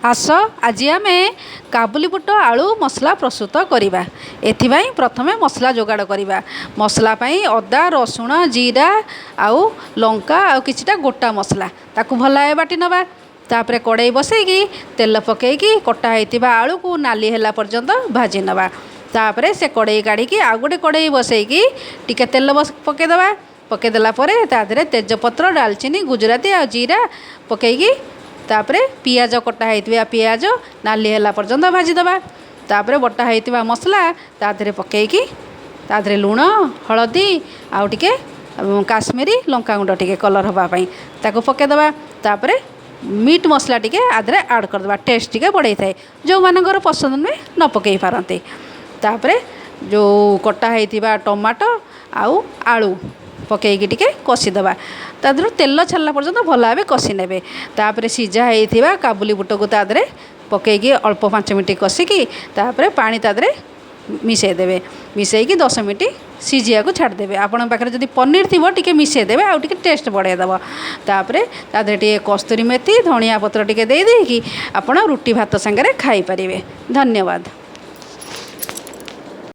आस आज आम काबुली बुट आलू मसला प्रस्तुत करवा। एथिपाई प्रथमे मसला जोगाड़ करवा। मसला पाई अदा रसुण जीरा आउ लंका आउ किछिटा गोटा मसला ताकू भल बाटी नवा। तापरे कड़ाई बसैकी तेल पकईकी कटा होइतिबा आलू को नाली होला पर्यंत भाजी नवा। तापरे से कड़ाई काढ़ी आउ गोटे कड़ाई बसैकी टिके तेल पकईदेवा। पकईदेला परे तादेहरे तेजपत्र डालचीनी गुजराती आ जीरा पकईकी तापरे पियाज कटा होइतिबा पियाज नाली होला पर्यंत भाजीदेवा। तापरे बटा होइतिबा मसला तादेहरे पकईकी तादेहरे लुण हलदी आउ टिके काश्मीरी लंका गुंड टिके कलर हवा पई ताको पकईदेवा। तापरे मीट मसला टिके आदरे ऐड करदेवा। टेस्ट टिके बढ़ाई थाए जो मानकर पसंद में न पकई पारते। तापरे जो कटा होइतिबा टमाटो आउ आलू पकईकी टिके कषिदेवा। तादेहरु तेल छाड़ला पर्यंत भल भाव कषि नेबे। तापरे सिझा होइतिबा काबुली बुट को तादेहरे पकईकी अल्प 5 मिनट कषिकी तापरे पानी तादेहरे मिसई देबे। मिसईकी 10 मिनट सिझिया को छाड़देबे। आपन पाखरे जदि पनीर थिबो टिके मिसई देबे आउ टिके टेस्ट बढ़ाई देबो। तापरे तादेहरे टिके कस्तूरी मेथी धनिया पत्र टिके देई देकी आपन रुटी भात संगे खाई परिबे। धन्यवाद।